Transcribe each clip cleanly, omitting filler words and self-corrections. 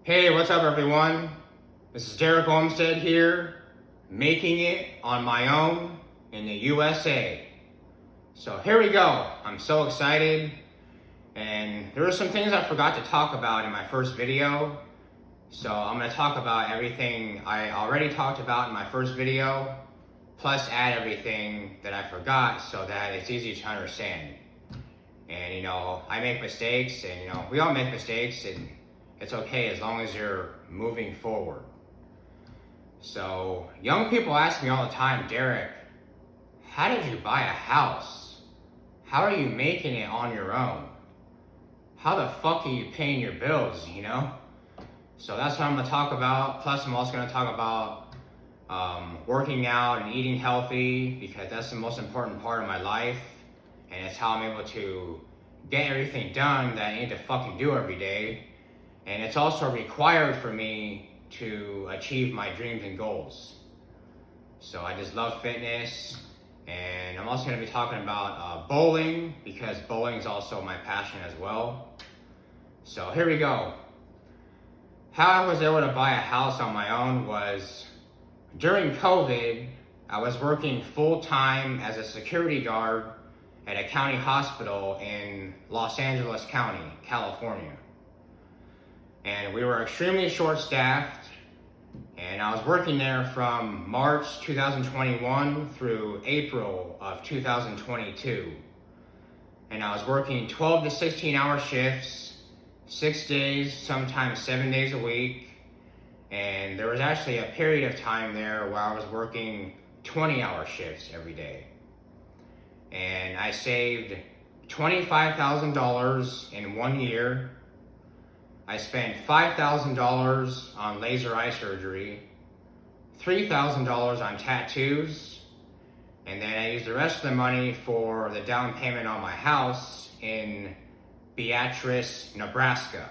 Hey, what's up everyone? This is Derek Olmstead here, making it on my own in the USA. So here we go. I'm so excited. And there were some things I forgot to talk about in my first video. So I'm going to talk about everything I already talked about in my first video, plus add everything that I forgot so that it's easy to understand. And I make mistakes, and we all make mistakes, and it's okay as long as you're moving forward. So young people ask me all the time, Derek, how did you buy a house? How are you making it on your own? How the fuck are you paying your bills, So that's what I'm gonna talk about. Plus I'm also gonna talk about working out and eating healthy, because that's the most important part of my life. And it's how I'm able to get everything done that I need to fucking do every day. And it's also required for me to achieve my dreams and goals. So I just love fitness. And I'm also going to be talking about bowling, because bowling is also my passion as well. So here we go. How I was able to buy a house on my own was during COVID. I was working full-time as a security guard at a county hospital in Los Angeles County, California. And we were extremely short-staffed, and I was working there from March 2021 through April of 2022. And I was working 12 to 16 hour shifts, 6 days, sometimes 7 days a week. And there was actually a period of time there where I was working 20-hour shifts every day. And I saved $25,000 in 1 year. I spent $5,000 on laser eye surgery, $3,000 on tattoos, and then I used the rest of the money for the down payment on my house in Beatrice, Nebraska.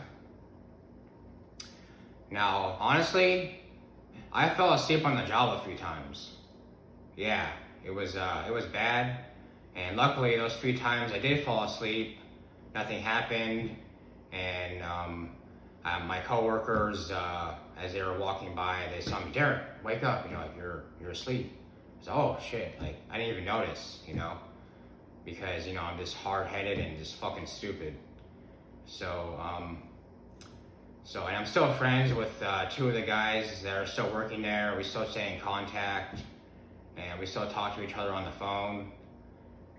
Now, honestly, I fell asleep on the job a few times. Yeah, it was bad. And luckily, those few times I did fall asleep, nothing happened. And my coworkers, as they were walking by, they saw me, Derek, wake up, you're asleep. I said, oh shit, I didn't even notice, because, I'm just hard-headed and just fucking stupid. So, and I'm still friends with two of the guys that are still working there. We still stay in contact, and we still talk to each other on the phone.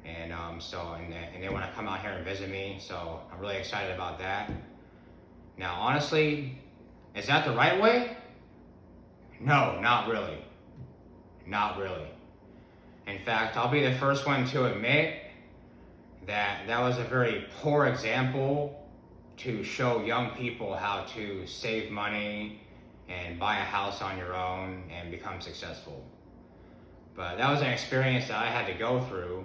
And and they want to come out here and visit me, so I'm really excited about that. Now, honestly, is that the right way? No, not really. Not really. In fact, I'll be the first one to admit that that was a very poor example to show young people how to save money and buy a house on your own and become successful. But that was an experience that I had to go through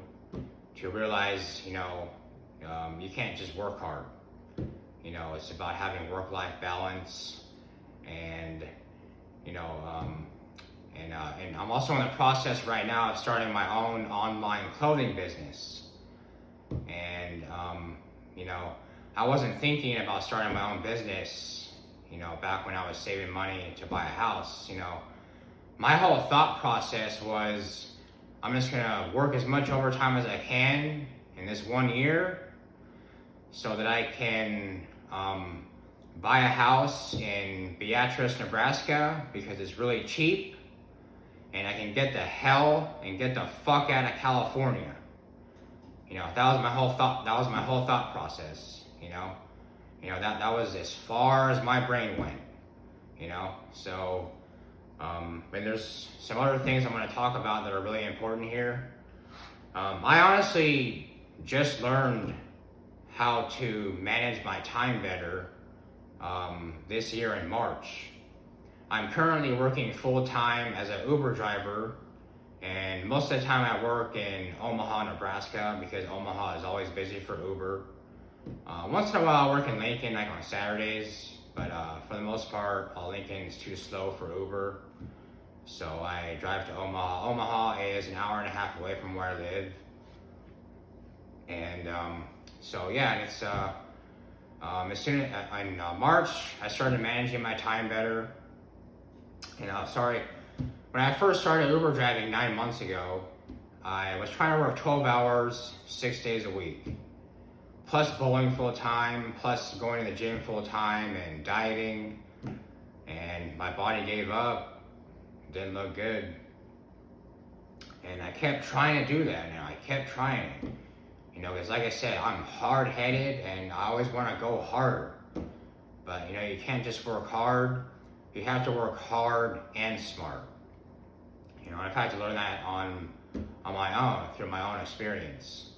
to realize, you can't just work hard. It's about having work-life balance, and I'm also in the process right now of starting my own online clothing business. And I wasn't thinking about starting my own business, back when I was saving money to buy a house. My whole thought process was, I'm just gonna work as much overtime as I can in this 1 year so that I can buy a house in Beatrice, Nebraska, because it's really cheap, and I can get the fuck out of California. That was my whole thought process. That was as far as my brain went. So. And there's some other things I'm going to talk about that are really important here. I honestly just learned how to manage my time better this year in March. I'm currently working full-time as an Uber driver, and most of the time I work in Omaha, Nebraska, because Omaha is always busy for Uber. Once in a while I work in Lincoln, on Saturdays. But for the most part, Lincoln is too slow for Uber. So I drive to Omaha. Omaha is an hour and a half away from where I live. And it's as soon as in March, I started managing my time better. And when I first started Uber driving 9 months ago, I was trying to work 12 hours, 6 days a week, plus bowling full time, plus going to the gym full time and dieting. And my body gave up, didn't look good. And I kept trying to do that now. I kept trying it. Because like I said, I'm hard-headed and I always want to go harder. But, you can't just work hard. You have to work hard and smart. I've had to learn that on my own, through my own experience.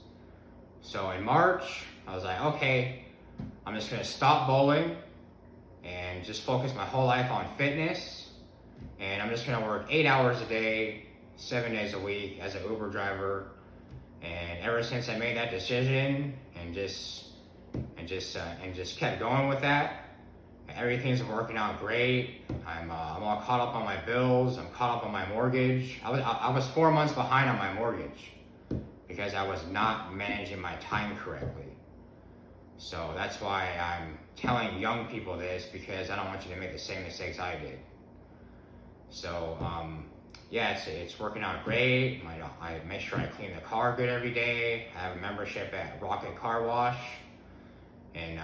So in March, I was like, okay, I'm just going to stop bowling and just focus my whole life on fitness. And I'm just going to work 8 hours a day, 7 days a week as an Uber driver. And ever since I made that decision and just kept going with that, everything's working out great. I'm all caught up on my bills. I'm caught up on my mortgage. I was 4 months behind on my mortgage because I was not managing my time correctly. So that's why I'm telling young people this, because I don't want you to make the same mistakes I did. So yeah, it's working out great. I make sure I clean the car good every day. I have a membership at Rocket Car Wash, and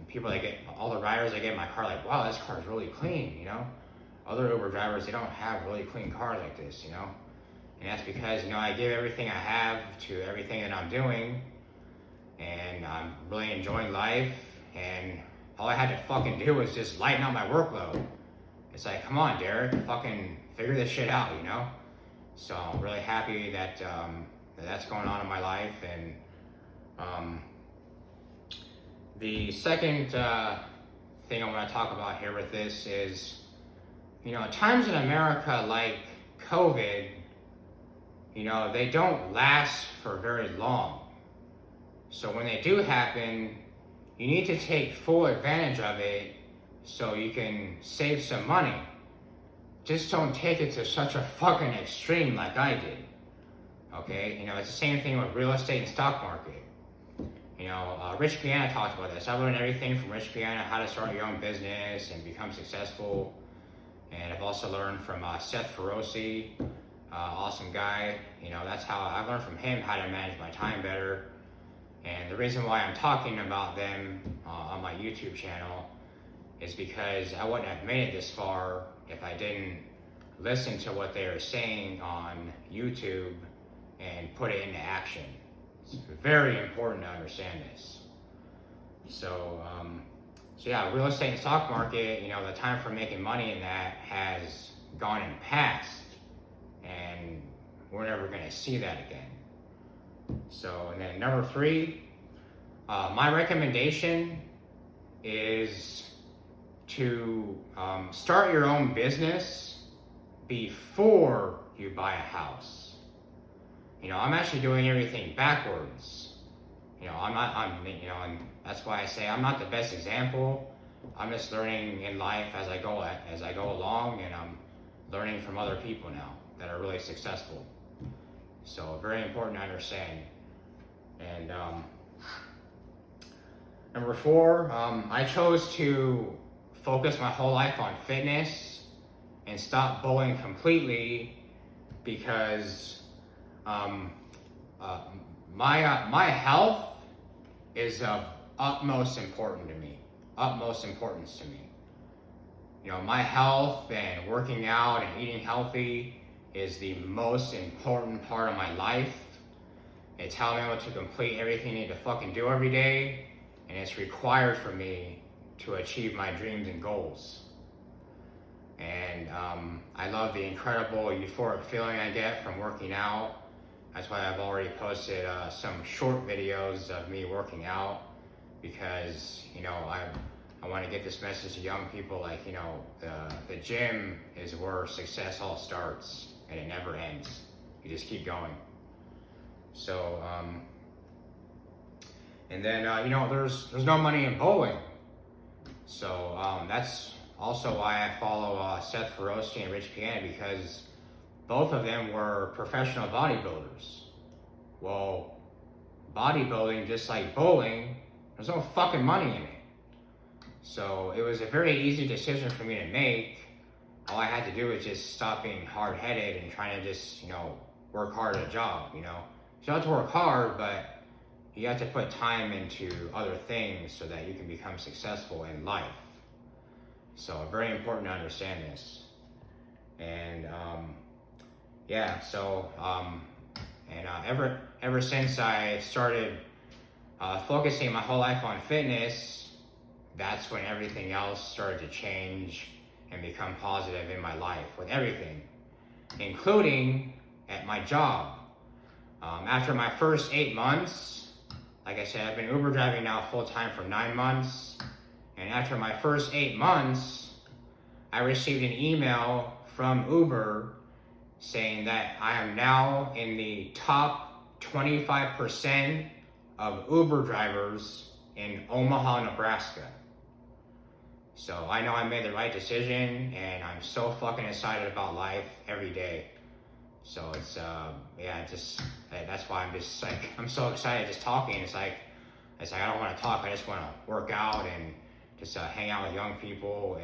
people that get, all the riders that get in my car, like, wow, this car is really clean. Other Uber drivers, they don't have really clean cars like this. And that's because I give everything I have to everything that I'm doing, and I'm really enjoying life. And all I had to fucking do was just lighten up my workload. It's like, come on, Derek, fucking figure this shit out, So I'm really happy that that's going on in my life. And the second thing I want to talk about here with this is, times in America like COVID, they don't last for very long. So when they do happen, you need to take full advantage of it so you can save some money. Just don't take it to such a fucking extreme like I did. Okay? It's the same thing with real estate and stock market. Rich Piana talked about this. I learned everything from Rich Piana, how to start your own business and become successful. And I've also learned from Seth Feroce, awesome guy. That's how I've learned from him how to manage my time better. And the reason why I'm talking about them on my YouTube channel is because I wouldn't have made it this far if I didn't listen to what they were saying on YouTube and put it into action. It's very important to understand this. So yeah, real estate and stock market, the time for making money in that has gone and passed, and we're never going to see that again. So, and then number 3, my recommendation is to start your own business before you buy a house. I'm actually doing everything backwards. And that's why I say I'm not the best example. I'm just learning in life as I go along, and I'm learning from other people now that are really successful. So very important to understand. And number 4, I chose to focus my whole life on fitness and stop bowling completely because my health is of utmost importance to me. My health and working out and eating healthy is the most important part of my life. It's how I'm able to complete everything I need to fucking do every day, and it's required for me to achieve my dreams and goals. And I love the incredible euphoric feeling I get from working out. That's why I've already posted some short videos of me working out, because I want to get this message to young people, like, the gym is where success all starts, and it never ends. You just keep going. So and then there's no money in bowling. So that's also why I follow Seth Feroce and Rich Piana, because both of them were professional bodybuilders. Well, bodybuilding, just like bowling, There's no fucking money in it. So it was a very easy decision for me to make. All I had to do was just stop being hard-headed and trying to just, work hard at a job, You don't have to work hard, but you have to put time into other things so that you can become successful in life. So very important to understand this. And ever since I started focusing my whole life on fitness, that's when everything else started to change and become positive in my life with everything, including at my job. After my first 8 months, like I said, I've been Uber driving now full-time for 9 months. And after my first 8 months, I received an email from Uber saying that I am now in the top 25% of Uber drivers in Omaha, Nebraska. So I know I made the right decision, and I'm so fucking excited about life every day. So it's, that's why I'm so excited just talking. It's like I don't want to talk, I just want to work out and just hang out with young people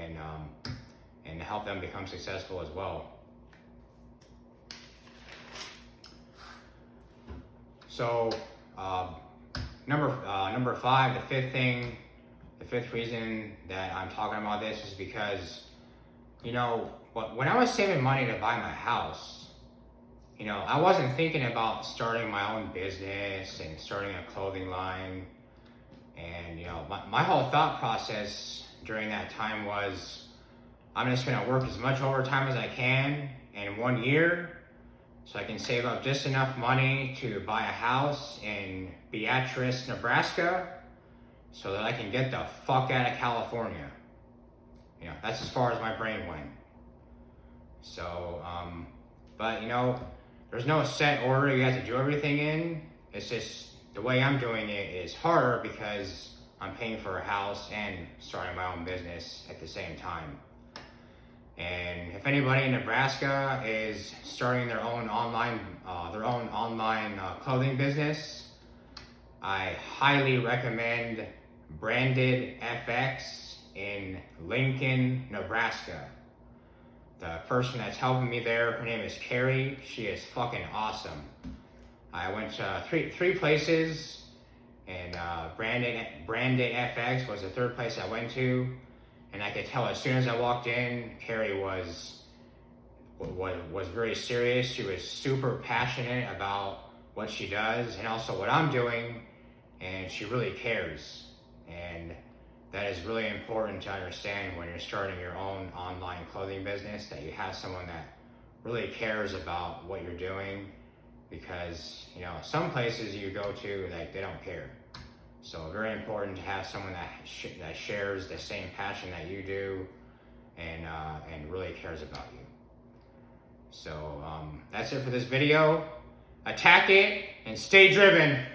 and help them become successful as well. So, number 5, the fifth reason that I'm talking about this is because, when I was saving money to buy my house, I wasn't thinking about starting my own business and starting a clothing line. And, my whole thought process during that time was, I'm just going to work as much overtime as I can in 1 year so I can save up just enough money to buy a house in Beatrice, Nebraska, so that I can get the fuck out of California. That's as far as my brain went. So, but there's no set order you have to do everything in. It's just the way I'm doing it is harder because I'm paying for a house and starting my own business at the same time. And if anybody in Nebraska is starting their own online clothing business, I highly recommend Branded FX in Lincoln, Nebraska. The person that's helping me there, her name is Carrie. She is fucking awesome. I went to three places, and Branded FX was the third place I went to. And I could tell as soon as I walked in, Carrie was very serious. She was super passionate about what she does and also what I'm doing, and she really cares. And that is really important to understand when you're starting your own online clothing business, that you have someone that really cares about what you're doing, because some places you go to, they don't care. So very important to have someone that shares the same passion that you do and really cares about you. So that's it for this video. Attack it and stay driven.